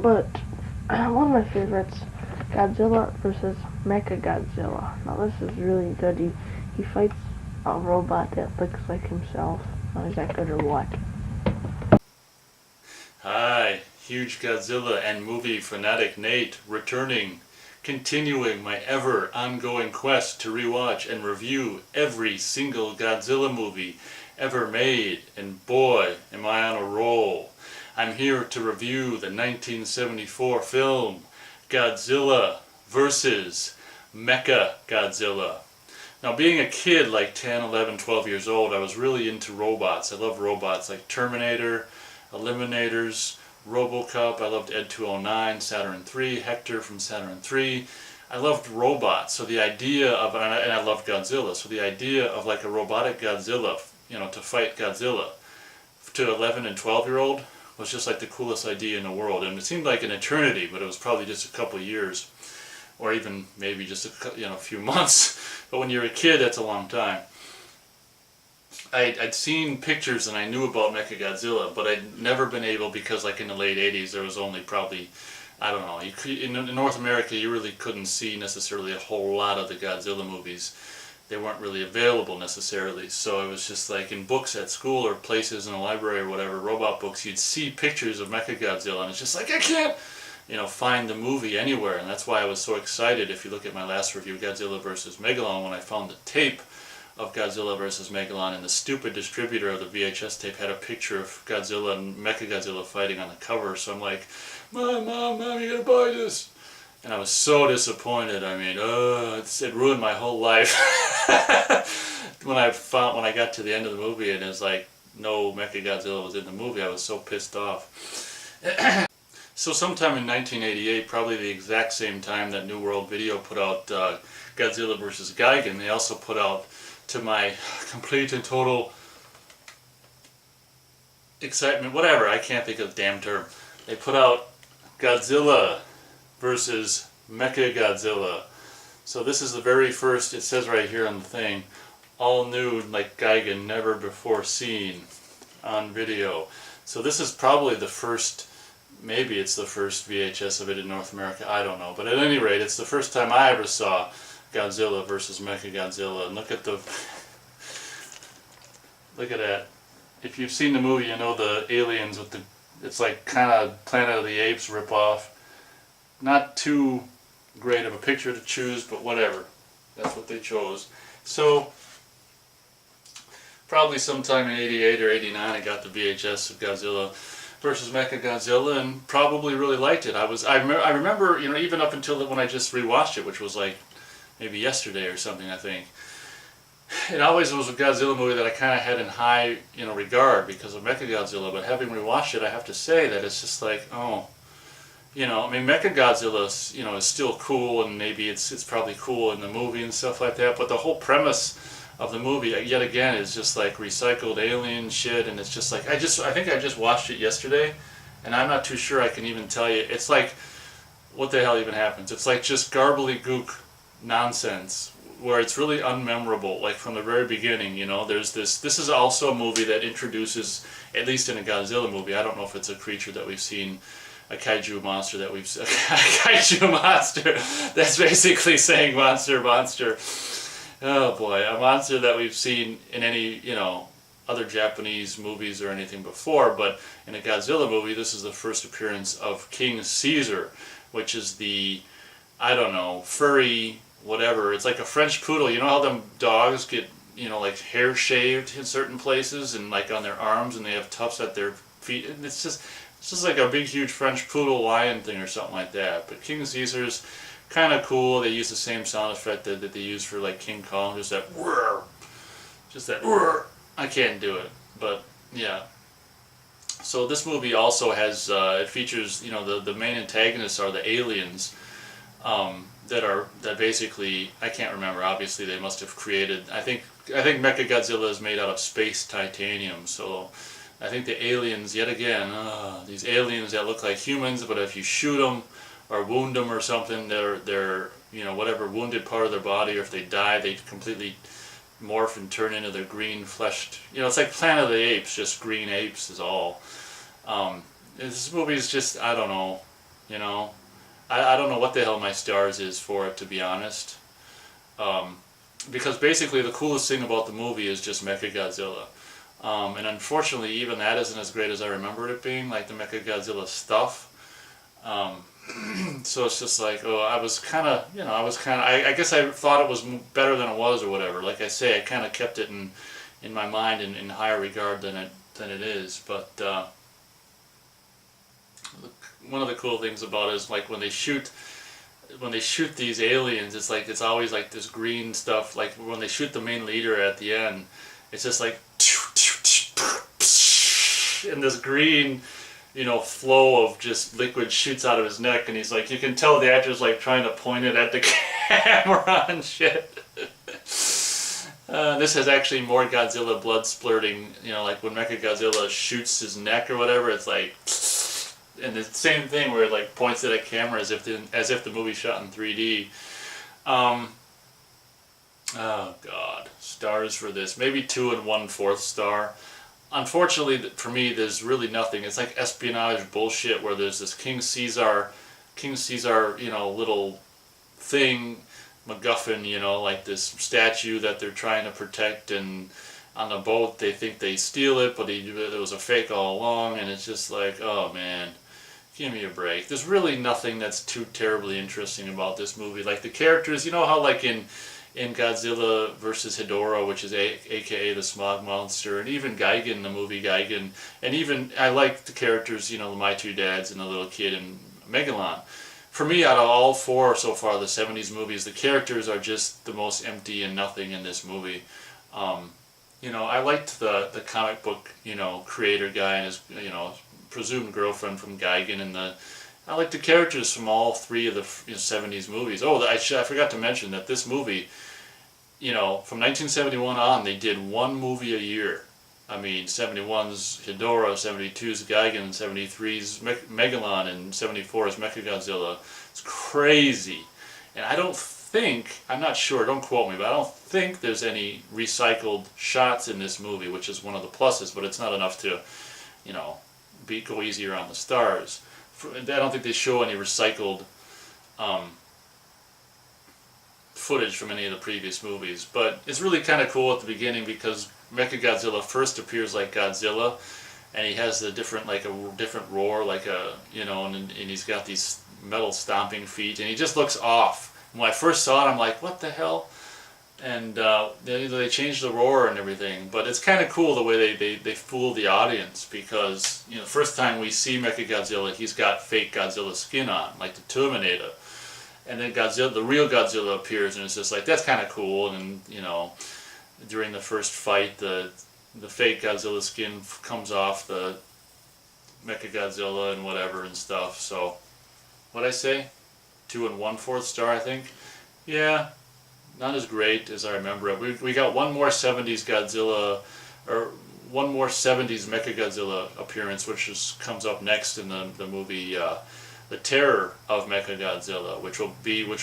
But one of my favorites, Godzilla versus MechaGodzilla. Now this is really good. He fights a robot that looks like himself. Now is that good or what? Hi, huge Godzilla and movie fanatic Nate, returning, continuing my ever ongoing quest to rewatch and review every single Godzilla movie ever made, and boy, am I on a roll. I'm here to review the 1974 film Godzilla vs. MechaGodzilla. Now, being a kid like 10, 11, 12 years old, I was really into robots. I loved robots like Terminator, Eliminators, RoboCop. I loved Ed 209, Saturn III, Hector from Saturn III. I loved robots, so the idea of, and I loved Godzilla, so the idea of like a robotic Godzilla, you know, to fight Godzilla, to 11 and 12-year-old, was just like the coolest idea in the world. And it seemed like an eternity, but it was probably just a couple of years, or even maybe just a few months. But when you're a kid, that's a long time. I'd seen pictures and I knew about MechaGodzilla, but I'd never been able, because like in the late 80s there was only probably, I don't know, in North America you really couldn't see necessarily a whole lot of the Godzilla movies. They weren't really available necessarily, so it was just like in books at school or places in a library or whatever, robot books, you'd see pictures of MechaGodzilla and it's just like, I can't, find the movie anywhere. And that's why I was so excited. If you look at my last review, Godzilla vs. Megalon, when I found the tape of Godzilla vs. Megalon, and the stupid distributor of the VHS tape had a picture of Godzilla and MechaGodzilla fighting on the cover, so I'm like, Mom, you gotta buy this. And I was so disappointed. I mean, it ruined my whole life. when I got to the end of the movie and it was like, no MechaGodzilla was in the movie, I was so pissed off. So sometime in 1988, probably the exact same time that New World Video put out Godzilla vs. Gigan, they also put out, to my complete and total excitement, whatever, I can't think of the damn term, they put out Godzilla versus MechaGodzilla. So this is the very first, it says right here on the thing, all new, like Gigan, never before seen on video. So this is probably the first, maybe it's the first VHS of it in North America, I don't know. But at any rate, it's the first time I ever saw Godzilla versus MechaGodzilla. And look at that. If you've seen the movie, you know the aliens with it's like kind of Planet of the Apes ripoff. Not too great of a picture to choose, but whatever. That's what they chose. So, probably sometime in 88 or 89 I got the VHS of Godzilla versus MechaGodzilla and probably really liked it. I remember, even up until when I just rewatched it, which was like maybe yesterday or something, I think. It always was a Godzilla movie that I kind of had in high, regard because of MechaGodzilla, but having rewatched it, I have to say that it's just like, MechaGodzilla, is still cool, and maybe it's probably cool in the movie and stuff like that, but the whole premise of the movie, yet again, is just like recycled alien shit, and it's just like, I think I just watched it yesterday, and I'm not too sure I can even tell you, it's like, what the hell even happens? It's like just garbly-gook nonsense, where it's really unmemorable, like from the very beginning, there's this is also a movie that introduces, at least in a Godzilla movie, I don't know if it's a creature that we've seen, a kaiju monster that we've seen, a kaiju monster, that's basically saying monster. Oh boy, a monster that we've seen in any, other Japanese movies or anything before, but in a Godzilla movie, this is the first appearance of King Caesar, which is the, I don't know, furry, whatever, it's like a French poodle. You know how them dogs get, like hair shaved in certain places and like on their arms, and they have tufts at their feet, and it's just like a big huge French poodle lion thing or something like that. But King Caesar's kind of cool. They use the same sound effect that they use for like King Kong, just that whirr, I can't do it, but yeah. So this movie also has, it features, the main antagonists are the aliens, that basically, I can't remember, obviously they must have created, I think MechaGodzilla is made out of space titanium, so I think the aliens, yet again, these aliens that look like humans, but if you shoot them or wound them or something, they're whatever wounded part of their body, or if they die, they completely morph and turn into their green fleshed, it's like Planet of the Apes, just green apes is all. This movie is just, I don't know, You know, I don't know what the hell my stars is for it, to be honest. Um, because basically the coolest thing about the movie is just MechaGodzilla. And unfortunately, even that isn't as great as I remembered it being, like the MechaGodzilla stuff. Um, so it's just like, oh, I was kind of, I guess I thought it was better than it was or whatever. Like I say, I kind of kept it in my mind in higher regard than it is. But one of the cool things about it is like when they shoot these aliens, it's like it's always like this green stuff. Like when they shoot the main leader at the end, it's just like and this green, flow of just liquid shoots out of his neck, and he's like, you can tell the actor's like trying to point it at the camera and shit. This has actually more Godzilla blood splurting, like when MechaGodzilla shoots his neck or whatever, it's like, and the same thing where it like points at a camera as if the movie shot in 3D. Oh God, stars for this, maybe 2 1/4 star. Unfortunately, for me, there's really nothing. It's like espionage bullshit where there's this King Caesar, little thing, MacGuffin, like this statue that they're trying to protect, and on the boat they think they steal it, but it was a fake all along, and it's just like, oh man, give me a break. There's really nothing that's too terribly interesting about this movie. Like the characters, you know how like in Godzilla versus Hedorah, which is aka the Smog Monster, and even Gigan, the movie Gigan, and even I like the characters, my two dads and the little kid and Megalon. For me, out of all 4 so far, the 70s movies, the characters are just the most empty and nothing in this movie. I liked the comic book, creator guy and his, presumed girlfriend from Gigan, and I like the characters from all 3 of the 70s movies. Oh, I forgot to mention that this movie, from 1971 on, they did 1 movie a year. I mean, 71's Hedorah, 72's Gigan, 73's Megalon, and 74's MechaGodzilla. It's crazy. And I'm not sure, don't quote me, but I don't think there's any recycled shots in this movie, which is one of the pluses, but it's not enough to, go easier on the stars. I don't think they show any recycled footage from any of the previous movies, but it's really kind of cool at the beginning because MechaGodzilla first appears like Godzilla, and he has a different roar, and he's got these metal stomping feet, and he just looks off. When I first saw it, I'm like, what the hell? And they changed the roar and everything, but it's kind of cool the way they fool the audience, because the first time we see MechaGodzilla, he's got fake Godzilla skin on, like the Terminator, and then the real Godzilla appears, and it's just like, that's kind of cool. And during the first fight, the fake Godzilla skin comes off the MechaGodzilla and whatever and stuff. So what'd I say? 2 1/4 star, I think. Yeah. Not as great as I remember it. We got one more 70s Godzilla, or one more 70s MechaGodzilla appearance, which comes up next in the movie The Terror of MechaGodzilla, which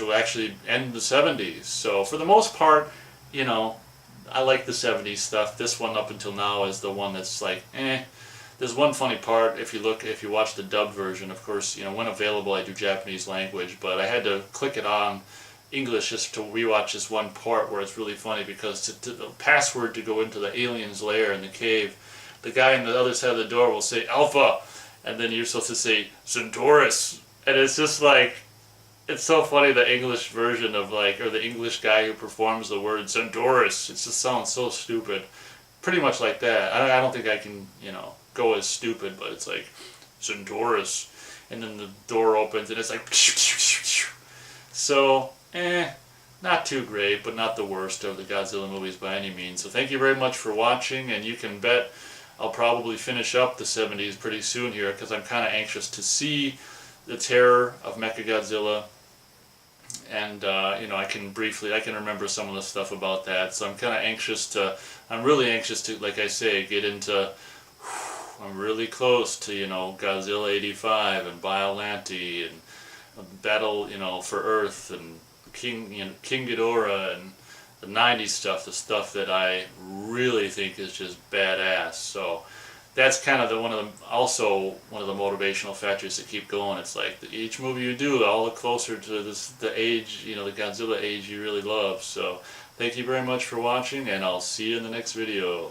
will actually end the 70s. So for the most part, I like the 70s stuff. This one up until now is the one that's like, eh. There's one funny part if you watch the dubbed version. Of course, when available, I do Japanese language, but I had to click it on English just to rewatch this one part where it's really funny, because the password to go into the alien's lair in the cave, the guy on the other side of the door will say Alpha, and then you're supposed to say Centaurus, and it's just like, it's so funny, the English version of or the English guy who performs the word Centaurus, it just sounds so stupid. Pretty much like that. I don't think I can, go as stupid, but it's like Centaurus, and then the door opens and it's like so, not too great, but not the worst of the Godzilla movies by any means. So thank you very much for watching, and you can bet I'll probably finish up the 70s pretty soon here, because I'm kind of anxious to see The Terror of MechaGodzilla, and I can remember some of the stuff about that, so I'm really anxious to, like I say, get into, I'm really close to, Godzilla 85 and Biollante and Battle, for Earth, and King Ghidorah, and the 90s stuff, the stuff that I really think is just badass. So that's kind of also one of the motivational factors to keep going. It's like each movie you do, all the closer to the age, the Godzilla age you really love. So thank you very much for watching, and I'll see you in the next video.